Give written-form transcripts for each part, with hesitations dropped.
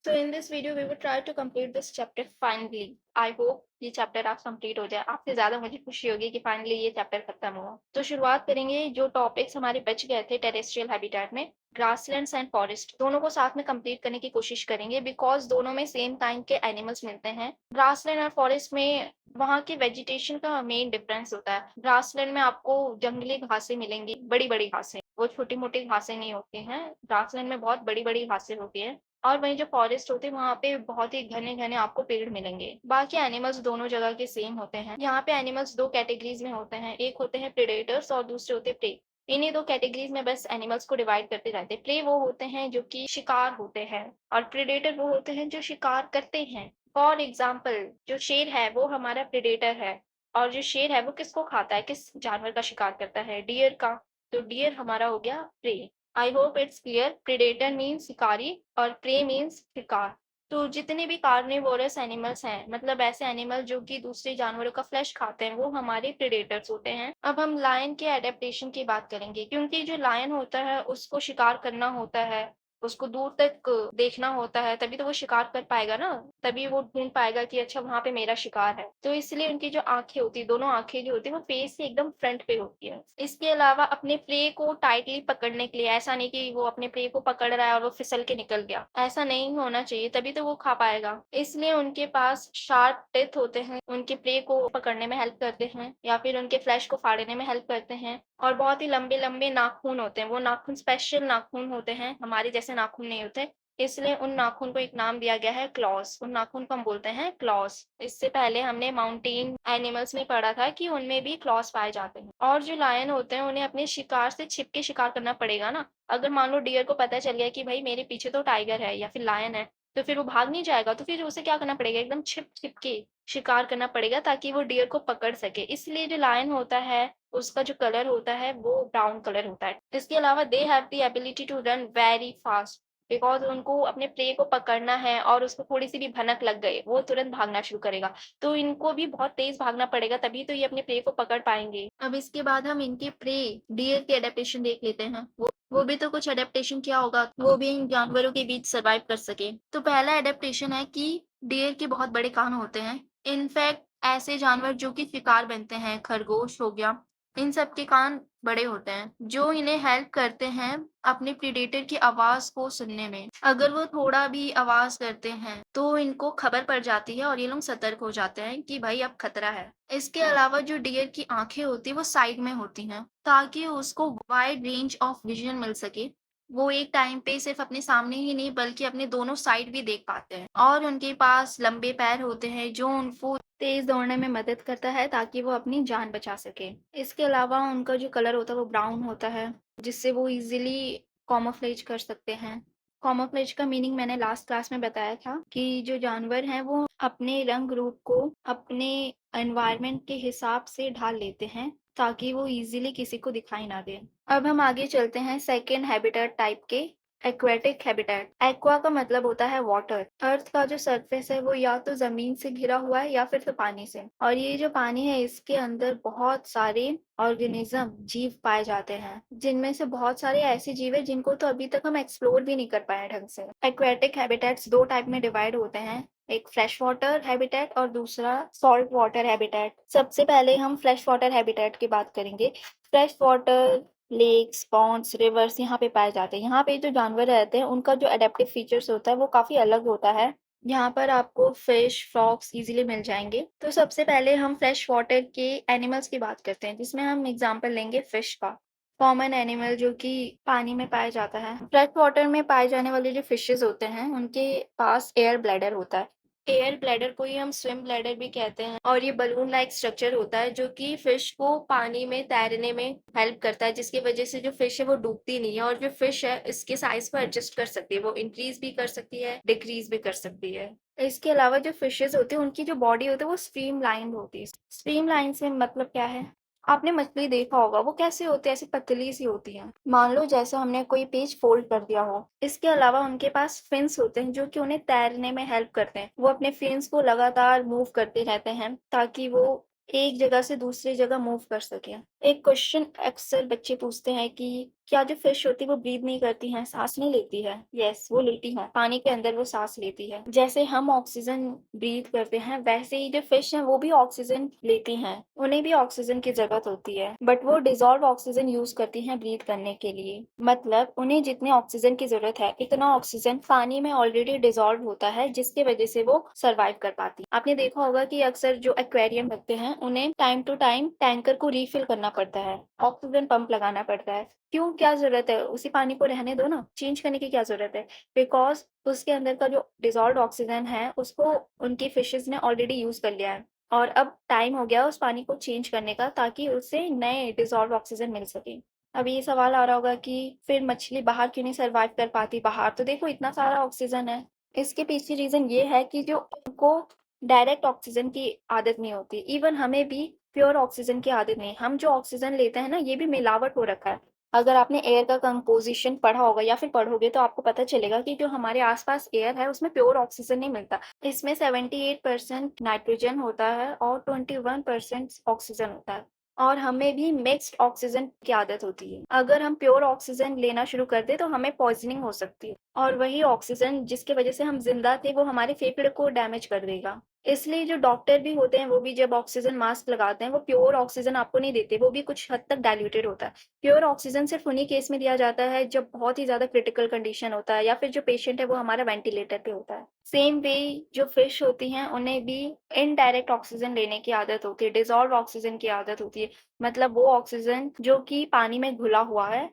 So in this video we will try to complete this chapter finally. I hope ये chapter आज complete हो जाए। आपसे ज़्यादा मुझे खुशी होगी कि फाइनली ये चैप्टर खत्म हुआ। तो शुरुआत करेंगे जो टॉपिक्स हमारे बच गए थे टेरेस्ट्रियल हैबिटेट में, ग्रासलैंड्स एंड फॉरेस्ट दोनों को साथ में कंप्लीट करने की कोशिश करेंगे बिकॉज दोनों में सेम काइंड के एनिमल्स मिलते हैं। ग्रासलैंड और फॉरेस्ट में वहाँ के वेजिटेशन का मेन डिफरेंस होता है। ग्रासलैंड में आपको जंगली घासें मिलेंगी, बड़ी-बड़ी घासें, वो छोटी-मोटी घासें नहीं होती हैं। ग्रासलैंड में बहुत बड़ी-बड़ी घासें होती हैं। और वहीं जो फॉरेस्ट होते हैं वहाँ पे बहुत ही घने-घने आपको पेड़ मिलेंगे। बाकी एनिमल्स दोनों जगह के सेम होते हैं। यहाँ पे एनिमल्स 2 कैटेगरीज़ में होते हैं, एक होते हैं प्रेडेटर्स और दूसरे होते हैं प्रे। इन्हीं 2 कैटेगरीज़ में बस एनिमल्स को डिवाइड करते रहते हैं। प्रे वो होते हैं जो कि शिकार होते हैं और प्रेडेटर वो होते हैं जो शिकार करते हैं। फॉर एग्ज़ाम्पल जो शेर है वो हमारा प्रेडेटर है और जो शेर है वो किसको खाता है, किस जानवर का शिकार करता है? डियर का। तो डियर हमारा हो गया prey. I hope it's clear. Predator means शिकारी और प्रे मीन्स शिकार। तो जितने भी कार्निवोरस एनिमल्स हैं, मतलब ऐसे एनिमल जो कि दूसरे जानवरों का फ्लैश खाते हैं, वो हमारे प्रेडेटर्स होते हैं। अब हम लायन के एडेप्टेशन की बात करेंगे क्योंकि जो लायन होता है उसको शिकार करना होता है, उसको दूर तक देखना होता है, तभी तो वो शिकार कर पाएगा ना, तभी वो ढूंढ पाएगा कि अच्छा वहां पे मेरा शिकार है। तो इसलिए उनकी जो आंखें होती है, दोनों आंखें जो होती है वो फेस से एकदम फ्रंट पे होती है। इसके अलावा अपने प्रे को टाइटली पकड़ने के लिए, ऐसा नहीं कि वो अपने प्रे को पकड़ रहा है और वो फिसल के निकल गया, ऐसा नहीं होना चाहिए, तभी तो वो खा पाएगा। इसलिए उनके पास शार्प टीथ होते हैं, उनके प्रे को पकड़ने में हेल्प करते हैं या फिर उनके फ्लैश को फाड़ने में हेल्प करते हैं। और बहुत ही लंबे-लंबे नाखून होते हैं, वो नाखून स्पेशल नाखून होते हैं, हमारे जैसे नाखून नहीं होते, इसलिए उन नाखून को एक नाम दिया गया है क्लॉज़। उन नाखून को हम बोलते हैं क्लॉज़। इससे पहले हमने माउंटेन एनिमल्स में पढ़ा था कि उनमें भी क्लॉज़ पाए जाते हैं। और जो लायन होते हैं उन्हें अपने शिकार से छिप के शिकार करना पड़ेगा ना। अगर मान लो डियर को पता चल गया कि भाई मेरे पीछे तो टाइगर है या फिर लायन है, तो फिर वो भाग नहीं जाएगा, तो फिर उसे क्या करना पड़ेगा, एकदम छिप-छिप के शिकार करना पड़ेगा ताकि वो डियर को पकड़ सके। इसलिए जो लायन होता है उसका जो कलर होता है वो ब्राउन कलर होता है। इसके अलावा they have the ability to run very fast because उनको अपने प्रे को पकड़ना है और उसको थोड़ी-सी भी भनक लग गई, वो तुरंत भागना शुरू करेगा। तो इनको भी बहुत तेज़ भागना पड़ेगा तभी तो ये अपने प्रे को पकड़ पाएँगे। अब इसके बाद हम इनके प्रे डियर के एडेप्टेशन देख लेते हैं। वो भी तो कुछ एडेप्टेशन किया होगा, वो भी इन जानवरों के बीच सर्वाइव कर सके। तो पहला एडेप्टेशन है कि डियर के बहुत बड़े कान होते हैं। इनफैक्ट ऐसे जानवर जो कि शिकार बनते हैं, खरगोश हो गया, इन सब के कान बड़े होते हैं, जो इन्हें हेल्प करते हैं अपने प्रेडेटर की आवाज़ को सुनने में। अगर वो थोड़ा भी आवाज़ करते हैं, तो इनको खबर पड़ जाती है और ये लोग सतर्क हो जाते हैं कि भाई अब खतरा है। इसके अलावा जो डियर की आँखें होती हैं, वो साइड में होती हैं, ताकि उसको वाइड रेंज ऑफ विज़न मिल सके। वो एक टाइम पे सिर्फ़ अपने सामने ही नहीं बल्कि अपने दोनों साइड भी देख पाते हैं। और उनके पास लंबे पैर होते हैं, जो उनको तेज़ दौड़ने में मदद करता है ताकि वो अपनी जान बचा सकें। इसके अलावा उनका जो कलर होता है वो ब्राउन होता है, जिससे वो ईज़िली कैमोफ्लेज कर सकते हैं। कैमोफ्लेज का मीनिंग मैंने लास्ट क्लास में बताया था कि जो जानवर हैं वो अपने रंग रूप को अपने एनवायरनमेंट के हिसाब से ढाल लेते हैं, ताकि वो ईज़िली किसी को दिखाई ना दें। अब हम आगे चलते हैं सेकंड हैबिटेट टाइप के, एक्वेटिक हैबिटेट। एक्वा का मतलब होता है वाटर। अर्थ का जो सरफेस है वो या तो जमीन से घिरा हुआ है या फिर तो पानी से, और ये जो पानी है इसके अंदर बहुत सारे ऑर्गेनिज्म जीव पाए जाते हैं, जिनमें से बहुत सारे ऐसे जीव है जिनको तो अभी तक हम एक्सप्लोर भी नहीं कर पाए ढंग से। एक्वेटिक हैबिटेट्स 2 टाइप में डिवाइड होते हैं, एक फ्रेश वाटर हैबिटेट और दूसरा सॉल्ट वाटर हैबिटेट। सबसे पहले हम फ्रेश वाटर हैबिटेट की बात करेंगे। Fresh water lakes, ponds, rivers यहाँ पे पाए जाते हैं। यहाँ पे जो जानवर रहते हैं उनका जो एडेप्टिव फीचर्स होता है वो काफ़ी अलग होता है। यहाँ पर आपको फिश, फ्रॉग्स इज़िली मिल जाएँगे। तो सबसे पहले हम फ्रेश वाटर के एनिमल्स की बात करते हैं, जिसमें हम एग्ज़ाम्पल लेंगे फिश का। कॉमन एनिमल जो कि पानी में पाया जाता है। फ्रेश वाटर में पाए जाने वाले जो फिशेज़ होते हैं, उनके पास एयर ब्लैडर होता है। एयर ब्लैडर को ही हम स्विम ब्लैडर भी कहते हैं और ये बलून लाइक स्ट्रक्चर होता है जो कि फिश को पानी में तैरने में हेल्प करता है, जिसकी वजह से जो फिश है वो डूबती नहीं है और जो फिश है इसके साइज को एडजस्ट कर सकती है, वो इंक्रीज भी कर सकती है, डिक्रीज भी कर सकती है। इसके अलावा जो फिशेज होती है उनकी जो बॉडी होती है वो स्ट्रीम लाइन होती है। स्ट्रीम लाइन से मतलब क्या है, आपने मछली देखा होगा वो कैसे होती है, ऐसी पतली सी होती है, मान लो जैसे हमने कोई पेज फोल्ड कर दिया हो। इसके अलावा उनके पास फिन्स होते हैं जो कि उन्हें तैरने में हेल्प करते हैं। वो अपने फिन्स को लगातार मूव करते रहते हैं ताकि वो एक जगह से दूसरी जगह मूव कर सके। एक क्वेश्चन अक्सर बच्चे पूछते हैं कि क्या जो फिश होती है वो ब्रीथ नहीं करती हैं, सांस नहीं लेती है? यस, वो लेती हैं। पानी के अंदर वो सांस लेती है। जैसे हम ऑक्सीजन ब्रीथ करते हैं, वैसे ही जो फिश हैं वो भी ऑक्सीजन लेती हैं। उन्हें भी ऑक्सीजन की जरूरत होती है, बट वो डिजॉल्व ऑक्सीजन यूज करती हैं ब्रीथ करने के लिए। मतलब उन्हें जितने ऑक्सीजन की जरूरत है, इतना ऑक्सीजन पानी में ऑलरेडी डिजॉल्व होता है, जिसकी वजह से वो सर्वाइव कर पाती है। आपने देखा होगा कि अक्सर जो एक्वेरियम रखते हैं, उन्हें टाइम टू टाइम टैंकर को रीफिल करना पड़ता है, ऑक्सीजन पंप लगाना पड़ता है। क्यों? क्या जरूरत है? उसी पानी को रहने दो ना, चेंज करने की क्या जरूरत है? बिकॉज उसके अंदर का जो डिजॉल्व ऑक्सीजन है, उसको उनकी फिशेज ने ऑलरेडी यूज कर लिया है, और अब टाइम हो गया उस पानी को चेंज करने का, ताकि उससे नए डिजॉल्व ऑक्सीजन मिल सके। अब ये सवाल आ रहा होगा कि फिर मछली बाहर क्यों नहीं सर्वाइव कर पाती? बाहर तो देखो इतना सारा ऑक्सीजन है। इसके पीछे रीजन ये है कि जो उनको डायरेक्ट ऑक्सीजन की आदत नहीं होती। इवन हमें भी प्योर ऑक्सीजन की आदत नहीं। हम जो ऑक्सीजन लेते हैं ना, ये भी मिलावट हो रखा है। अगर आपने एयर का कंपोजिशन पढ़ा होगा या फिर पढ़ोगे, तो आपको पता चलेगा कि जो हमारे आसपास एयर है, उसमें प्योर ऑक्सीजन नहीं मिलता। इसमें 78% नाइट्रोजन होता है और 21% ऑक्सीजन होता है। और हमें भी मिक्स्ड ऑक्सीजन की आदत होती है। अगर हम प्योर ऑक्सीजन लेना शुरू कर दें, तो हमें पॉइजनिंग हो सकती है, और वही ऑक्सीजन जिसकी वजह से हम जिंदा थे, वो हमारे फेफड़े को डैमेज कर देगा। इसलिए जो डॉक्टर भी होते हैं, वो भी जब ऑक्सीजन मास्क लगाते हैं, वो प्योर ऑक्सीजन आपको नहीं देते, वो भी कुछ हद तक डाइल्यूटेड होता है। प्योर ऑक्सीजन सिर्फ उन्हीं केस में दिया जाता है जब बहुत ही ज्यादा क्रिटिकल कंडीशन होता है, या फिर जो पेशेंट है वो हमारा वेंटिलेटर पे होता है। सेम वे जो फिश होती हैं, उन्हें भी इनडायरेक्ट ऑक्सीजन लेने की आदत होती है, डिजॉल्व ऑक्सीजन की आदत होती है। मतलब वो ऑक्सीजन जो कि पानी में घुला हुआ है,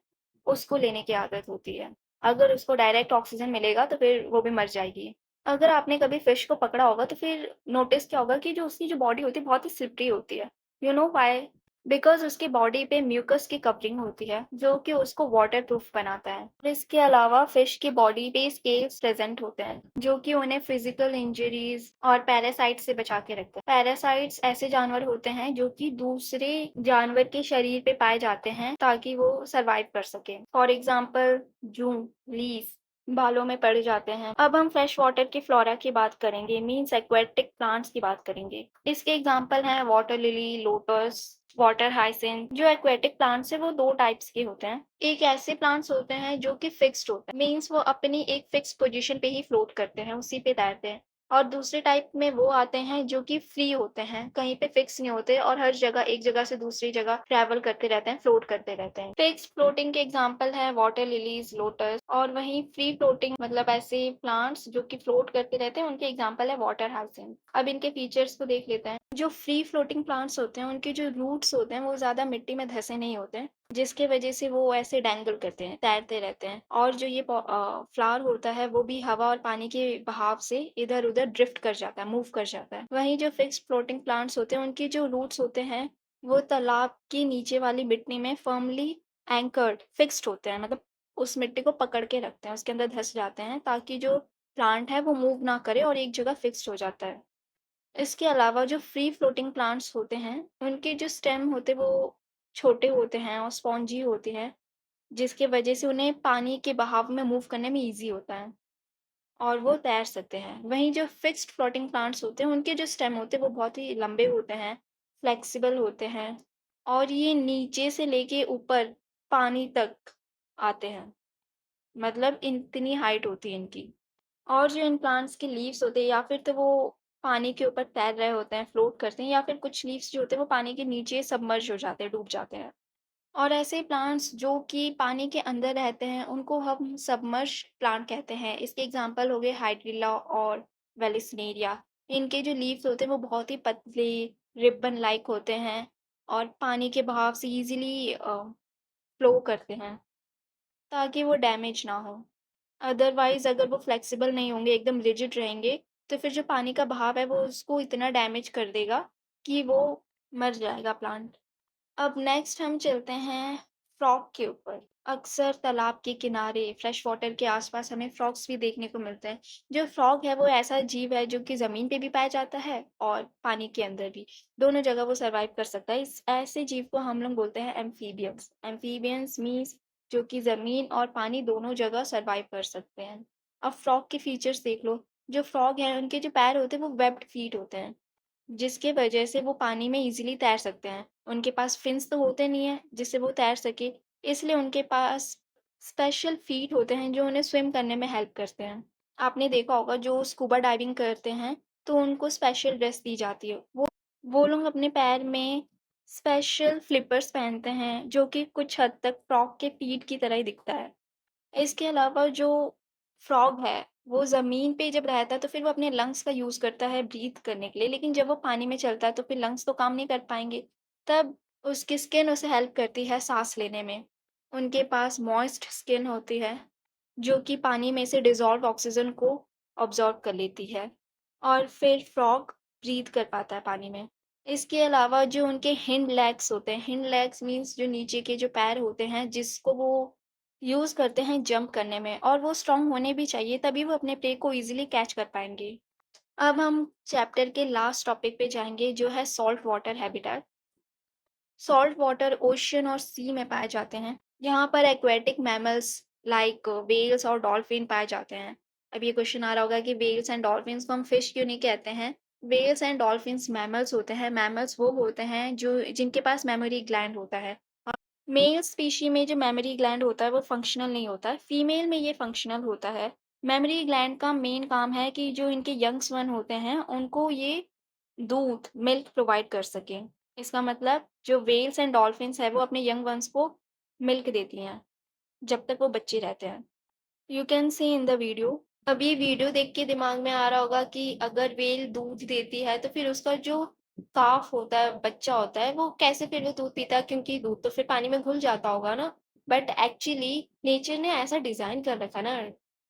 उसको लेने की आदत होती है। अगर उसको डायरेक्ट ऑक्सीजन मिलेगा, तो फिर वो भी मर जाएगी। अगर आपने कभी फिश को पकड़ा होगा, तो फिर नोटिस किया होगा कि जो उसकी जो बॉडी होती है, बहुत ही स्लिपरी होती है। You know why? बिकॉज उसकी बॉडी पे म्यूकस की कवरिंग होती है, जो कि उसको वाटर प्रूफ बनाता है। और इसके अलावा फिश की बॉडी पे स्केल्स प्रेजेंट होते हैं, जो कि उन्हें फिजिकल इंजरीज और पैरासाइट से बचा के रखते हैं। पैरासाइट्स ऐसे जानवर होते हैं जो कि दूसरे जानवर के शरीर पे पाए जाते हैं, ताकि वो सरवाइव कर सके। फॉर एग्जाम्पल, जू, लीस बालों में पड़ जाते हैं। अब हम फ्रेश वाटर की फ्लोरा की बात करेंगे, मीन्स एक्वेटिक प्लांट्स की बात करेंगे। इसके एग्जाम्पल हैं water lily, lotus, water hyacinth. जो एक्वेटिक प्लांट्स है, वो दो टाइप्स के होते हैं। एक ऐसे प्लांट्स होते हैं जो कि फिक्स्ड होते हैं, मीन्स वो अपनी एक फिक्स पोजीशन पे ही फ्लोट करते हैं, उसी पे तैरते हैं। और दूसरे टाइप में वो आते हैं जो कि फ्री होते हैं, कहीं पे फिक्स नहीं होते, और हर जगह एक जगह से दूसरी जगह ट्रैवल करते रहते हैं, फ्लोट करते रहते हैं। फिक्स फ्लोटिंग के एग्जांपल है वाटर लिलीज, लोटस। और वहीं फ्री फ्लोटिंग मतलब ऐसे प्लांट्स जो कि फ्लोट करते रहते हैं, उनके एग्जांपल है वाटर हाइसिंथ। अब इनके फीचर्स को देख लेते हैं। जो फ्री फ्लोटिंग प्लांट्स होते हैं, उनके जो रूट्स होते हैं, वो ज्यादा मिट्टी में धंसे नहीं होते हैं, जिसके वजह से वो ऐसे डैंगल करते हैं, तैरते रहते हैं। और जो ये फ्लावर होता है, वो भी हवा और पानी के बहाव से इधर उधर ड्रिफ्ट कर जाता है, मूव कर जाता है। वहीं जो फिक्स्ड फ्लोटिंग प्लांट्स होते हैं, उनके जो रूट्स होते हैं, वो तालाब की नीचे वाली मिट्टी में फर्मली एंकर्ड, फिक्स्ड होते हैं। मतलब उस मिट्टी को पकड़ के रखते हैं, उसके अंदर धंस जाते हैं, ताकि जो प्लांट है वो मूव ना करे और एक जगह फिक्स्ड हो जाता है। इसके अलावा जो फ्री फ्लोटिंग प्लांट्स होते हैं, उनके जो स्टेम होते हैं, वो छोटे होते हैं और स्पॉन्जी होते हैं, जिसकी वजह से उन्हें पानी के बहाव में मूव करने में ईज़ी होता है, और वो तैर सकते हैं। वहीं जो फिक्स्ड फ्लोटिंग प्लांट्स होते हैं, उनके जो स्टेम होते हैं, वो बहुत ही लंबे होते हैं, फ्लेक्सिबल होते हैं, और ये नीचे से लेके ऊपर पानी तक आते हैं। मतलब इतनी हाइट होती है इनकी। और जो इन प्लांट्स के लीव्स होते हैं, या फिर तो वो पानी के ऊपर तैर रहे होते हैं, फ्लोट करते हैं, या फिर कुछ लीव्स जो होते हैं, वो पानी के नीचे सबमर्ज हो जाते हैं, डूब जाते हैं। और ऐसे प्लांट्स जो कि पानी के अंदर रहते हैं, उनको हम सबमर्ज प्लांट कहते हैं। इसके एग्जांपल हो गए हाइड्रिला और वेलिस्नेरिया। इनके जो लीव्स होते हैं, वो बहुत ही पतले, रिबन लाइक होते हैं, और पानी के बहाव से इजीली फ्लो करते हैं, ताकि वो डैमेज ना हो। अदरवाइज़ अगर वो फ्लेक्सिबल नहीं होंगे, एकदम रिजिड रहेंगे, तो फिर जो पानी का बहाव है, वो उसको इतना डैमेज कर देगा कि वो मर जाएगा प्लांट। अब नेक्स्ट हम चलते हैं फ्रॉग के ऊपर। अक्सर तालाब के किनारे, फ्रेश वाटर के आसपास हमें फ्रॉग्स भी देखने को मिलते हैं। जो फ्रॉग है, वो ऐसा जीव है जो कि ज़मीन पे भी पाया जाता है और पानी के अंदर भी। दोनों जगह वो सर्वाइव कर सकता है। इस ऐसे जीव को हम लोग बोलते हैं एम्फीबियंस। एम्फीबियंस मीन्स जो कि ज़मीन और पानी दोनों जगह सर्वाइव कर सकते हैं। अब फ्रॉग के फीचर्स देख लो। जो फ्रॉग है, उनके जो पैर होते हैं, वो वेब्ड फीट होते हैं। जिसकी वजह से वो पानी में ईज़िली तैर सकते हैं। उनके पास फिन्स तो होते नहीं हैं, जिससे वो तैर सकें, इसलिए उनके पास स्पेशल फ़ीट होते हैं, जो उन्हें स्विम करने में हेल्प करते हैं। आपने देखा होगा जो स्कूबा डाइविंग करते हैं, तो उनको स्पेशल ड्रेस दी जाती है। वो लोग अपने पैर में स्पेशल फ्लिपर्स पहनते हैं, जो कि कुछ हद तक फ्रॉग के फ़ीट की तरह ही दिखता है। इसके अलावा जो फ्रॉग है, वो ज़मीन पे जब रहता है तो फिर वो अपने लंग्स का यूज़ करता है ब्रीथ करने के लिए, लेकिन जब वो पानी में चलता है तो फिर लंग्स तो काम नहीं कर पाएँगे। तब उसकी स्किन उसे हेल्प करती है साँस लेने में। उनके पास मॉइस्ट स्किन होती है, जो कि पानी में से डिज़ॉल्व ऑक्सीजन को अब्ज़ॉर्ब कर लेती है और फिर फ्रॉग ब्रीथ कर पाता है पानी में। इसके अलावा जो उनके हिंड लेग्स होते हैं, हिंड लेग्स मीन्स जो नीचे के जो पैर होते हैं, जिसको वो यूज़ करते हैं जंप करने में, और वो स्ट्रॉन्ग होने भी चाहिए, तभी वो अपने प्रे को ईज़िली कैच कर पाएँगे। अब हम चैप्टर के लास्ट टॉपिक पे जाएँगे, जो है salt water habitat. Salt water ocean और सी में पाए जाते हैं। यहाँ पर एक्वेटिक मैमल्स लाइक व्हेल्स और डॉल्फिन पाए जाते हैं। अब ये क्वेश्चन आ रहा होगा कि व्हेल्स एंड डॉल्फिन्स को हम फिश क्यों नहीं कहते हैं? व्हेल्स एंड डॉल्फिन्स मैमल्स होते हैं। मैमल्स वो होते हैं जो जिनके पास मेमोरी ग्लैंड होता है। मेल स्पीशी में जो मेमोरी ग्लैंड होता है वो फंक्शनल नहीं होता है, फीमेल में ये फंक्शनल होता है। मेमोरी ग्लैंड का मेन काम है कि जो इनके यंग्स वन होते हैं उनको ये दूध, मिल्क प्रोवाइड कर सकें। इसका मतलब जो व्हेल्स एंड डॉल्फिन्स है वो अपने यंग वन्स को मिल्क देती हैं, जब तक वो बच्चे रहते हैं। You can see in the video. अब ये वीडियो देख के दिमाग में आ रहा होगा कि अगर व्हेल दूध देती है तो फिर उसका जो काफ होता है, बच्चा होता है, वो कैसे फिर वो दूध पीता है, क्योंकि दूध तो फिर पानी में घुल जाता होगा ना। बट एक्चुअली नेचर ने ऐसा डिजाइन कर रखा ना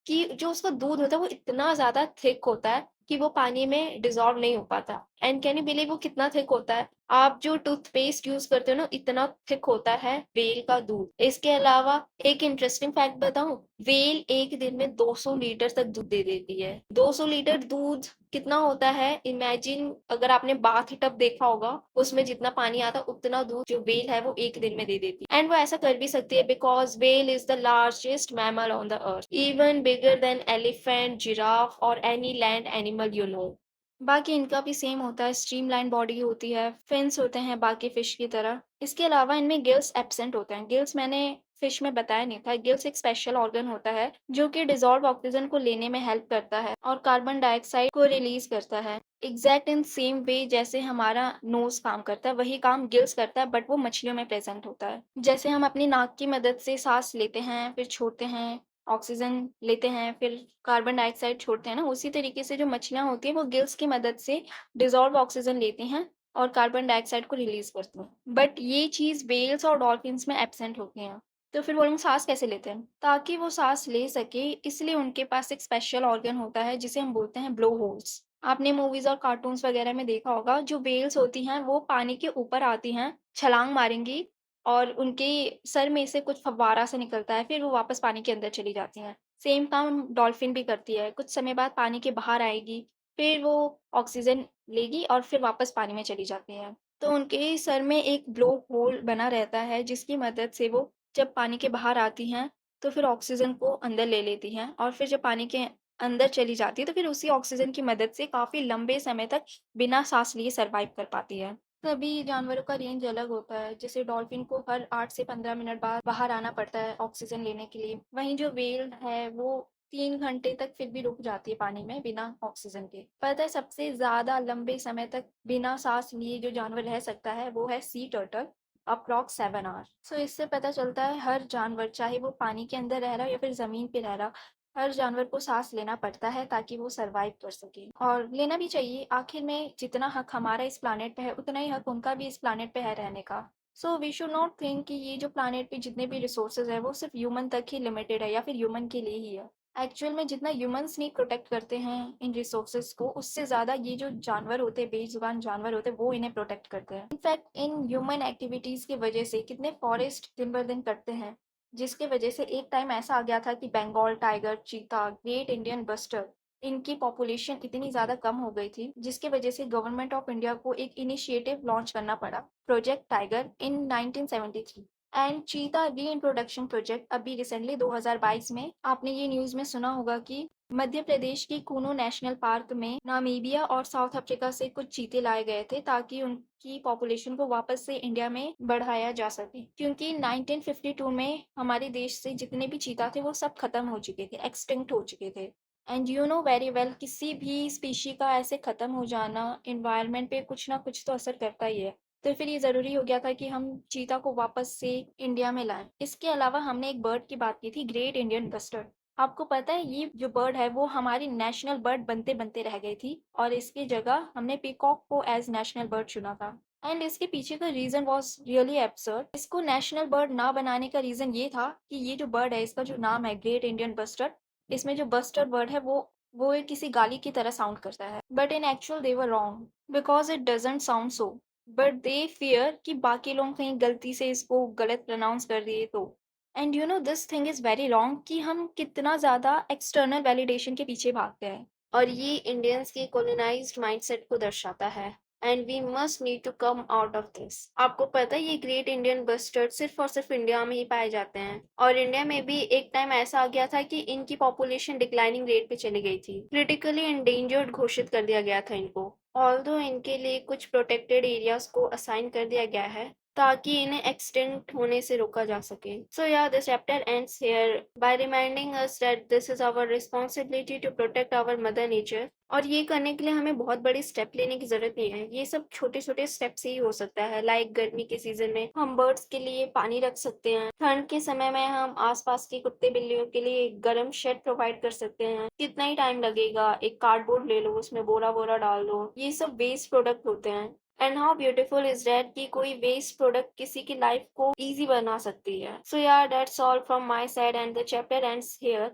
कि जो उसका दूध होता है वो इतना ज्यादा थिक होता है कि वो पानी में डिसॉल्व नहीं हो पाता। एंड कैन यू बिलीव वो कितना थिक होता है? आप जो टूथपेस्ट यूज करते हो ना, इतना थिक होता है व्हेल का दूध। इसके अलावा एक इंटरेस्टिंग फैक्ट बताऊं, व्हेल एक दिन में 200 लीटर तक दूध दे देती है। 200 लीटर दूध कितना होता है? इमेजिन, अगर आपने बाथ टब देखा होगा, उसमें जितना पानी आता है उतना दूध जो व्हेल है वो एक दिन में दे देती है। एंड वो ऐसा कर भी सकती है because whale is the largest mammal on the earth, even bigger than elephant, giraffe और any land animal you know. बाकी इनका भी सेम होता है, स्ट्रीमलाइन बॉडी होती है, फिन्स होते हैं बाकी फिश की तरह। इसके अलावा इनमें गिल्स एब्सेंट होते हैं। गिल्स मैंने फिश में बताया नहीं था। गिल्स एक स्पेशल ऑर्गन होता है जो कि डिसॉल्व ऑक्सीजन को लेने में हेल्प करता है और कार्बन डाइऑक्साइड को रिलीज करता है। एग्जैक्ट इन सेम वे जैसे हमारा नोज काम करता है, वही काम गिल्स करता है, बट वो मछलियों में प्रेजेंट होता है। जैसे हम अपनी नाक की मदद से सांस लेते हैं, फिर छोड़ते हैं, ऑक्सीजन लेते हैं, फिर कार्बन डाइऑक्साइड छोड़ते हैं ना, उसी तरीके से जो मछलियाँ होती हैं वो गिल्स की मदद से डिसॉल्व ऑक्सीजन लेती हैं और कार्बन डाइऑक्साइड को रिलीज करती हैं। बट ये चीज़ व्हेल्स और डॉल्फिन्स में एब्सेंट होती हैं। तो फिर वो लोग सांस कैसे लेते हैं? ताकि वो सांस ले सके, इसलिए उनके पास एक स्पेशल ऑर्गन होता है जिसे हम बोलते हैं ब्लो होल्स। आपने मूवीज और कार्टून्स वगैरह में देखा होगा, जो व्हेल्स होती हैं वो पानी के ऊपर आती हैं, छलांग मारेंगी और उनके सर में से कुछ फव्वारा सा निकलता है, फिर वो वापस पानी के अंदर चली जाती हैं। सेम काम डॉल्फिन भी करती है, कुछ समय बाद पानी के बाहर आएगी, फिर वो ऑक्सीजन लेगी और फिर वापस पानी में चली जाती हैं। तो उनके सर में एक ब्लो होल बना रहता है, जिसकी मदद से वो जब पानी के बाहर आती हैं, तो फिर ऑक्सीजन को अंदर ले लेती हैं और फिर जब पानी के अंदर चली जाती है, तो फिर उसी ऑक्सीजन की मदद से काफ़ी लंबे समय तक बिना साँस लिए सर्वाइव कर पाती है। सभी जानवरों का रेंज अलग होता है। जैसे डॉल्फिन को हर 8 से 15 मिनट बाद बाहर आना पड़ता है ऑक्सीजन लेने के लिए। वहीं जो व्हेल है वो 3 घंटे तक फिर भी रुक जाती है पानी में बिना ऑक्सीजन के। पता है सबसे ज़्यादा लंबे समय तक बिना साँस लिए जो जानवर रह सकता है वो है सी टर्टल, अप्रॉक्स 7 आवर। सो इससे पता चलता है हर जानवर, चाहे वो पानी के अंदर रह रहा हो या फिर ज़मीन पे रह रहा हो, हर जानवर को सांस लेना पड़ता है ताकि वो सरवाइव कर सके, और लेना भी चाहिए। आखिर में जितना हक हमारा इस प्लानेट पे है उतना ही हक उनका भी इस प्लानेट पे है रहने का। So we should not think कि ये जो प्लानेट पे जितने भी रिसोर्सेज है वो सिर्फ ह्यूमन तक ही लिमिटेड है या फिर ह्यूमन के लिए ही है। एक्चुअल में जितना ह्यूमंस नहीं प्रोटेक्ट करते हैं इन रिसोर्सेज को, उससे ज़्यादा ये जो जानवर होते हैं, बेजुबान जानवर होते हैं, वो इन्हें प्रोटेक्ट करते हैं। इनफैक्ट इन ह्यूमन एक्टिविटीज़ की वजह से कितने फॉरेस्ट दिन ब दिन कटते हैं, जिसकी वजह से एक टाइम ऐसा आ गया था कि बंगाल टाइगर, चीता, ग्रेट इंडियन बस्टर, इनकी पॉपुलेशन इतनी ज़्यादा कम हो गई थी, जिसकी वजह से गवर्नमेंट ऑफ इंडिया को एक इनिशिएटिव लॉन्च करना पड़ा, प्रोजेक्ट टाइगर, इन 1973। एंड चीता री इंट्रोडक्शन प्रोजेक्ट अभी रिसेंटली 2022 में, आपने ये न्यूज़ में सुना होगा कि मध्य प्रदेश के कूनो नेशनल पार्क में नामीबिया और साउथ अफ्रीका से कुछ चीते लाए गए थे ताकि उनकी पॉपुलेशन को वापस से इंडिया में बढ़ाया जा सके, क्योंकि 1952 में हमारे देश से जितने भी चीता थे वो सब खत्म हो चुके थे, एक्सटिंक्ट हो चुके थे। And you know very well, किसी भी स्पीशी का ऐसे खत्म हो जाना इन्वायरमेंट पे कुछ ना कुछ तो असर करता ही है। तो फिर ये ज़रूरी हो गया था कि हम चीता को वापस से इंडिया में लाएं। इसके अलावा हमने एक बर्ड की बात की थी, ग्रेट इंडियन बस्टर्ड। आपको पता है ये जो बर्ड है वो हमारी नेशनल बर्ड बनते बनते रह गई थी और इसकी जगह हमने पीकॉक को एज नेशनल बर्ड चुना था। एंड इसके पीछे का रीजन वॉज रियली एब्सर्ड। इसको नेशनल बर्ड ना बनाने का रीजन ये था कि ये जो बर्ड है, इसका जो नाम है ग्रेट इंडियन बस्टर्ड, इसमें जो बस्टर्ड वर्ड है वो एक किसी गाली की तरह साउंड करता है। But in actual they were wrong because it doesn't sound so. But they fear कि बाकी लोग कहीं गलती से इसको गलत प्रोनाउंस कर दिए तो। And you know this thing is very wrong कि हम कितना ज़्यादा एक्सटर्नल वैलिडेशन के पीछे भागते हैं, और ये इंडियंस के कॉलोनाइज्ड माइंडसेट को दर्शाता है। And we must need to come out of this. आपको पता है ये ग्रेट इंडियन बस्टर्ड सिर्फ और सिर्फ इंडिया में ही पाए जाते हैं, और इंडिया में भी एक टाइम ऐसा आ गया था कि इनकी पॉपुलेशन डिक्लाइनिंग रेट पे चली गई थी, क्रिटिकली एंडेंजर्ड घोषित कर दिया गया था इनको। ऑल्दो इनके लिए कुछ प्रोटेक्टेड एरियाज को असाइन कर दिया गया है ताकि इन्हें एक्सटिंक्ट होने से रोका जा सके। सो या this chapter ends here by reminding us that this is our responsibility to protect our mother nature. और ये करने के लिए हमें बहुत बड़ी स्टेप लेने की जरूरत नहीं है, ये सब छोटे छोटे स्टेप से ही हो सकता है। लाइक गर्मी के सीजन में हम बर्ड्स के लिए पानी रख सकते हैं, ठंड के समय में हम आसपास के कुत्ते बिल्लियों के लिए एक गर्म शेड प्रोवाइड कर सकते हैं। कितना ही टाइम लगेगा, एक कार्डबोर्ड ले लो, उसमें बोरा बोरा डाल दो, ये सब वेस्ट प्रोडक्ट होते हैं। And how beautiful is that कि कोई वेस्ट प्रोडक्ट किसी की लाइफ को इजी बना सकती है। सो यार that's all from my side and the chapter ends here.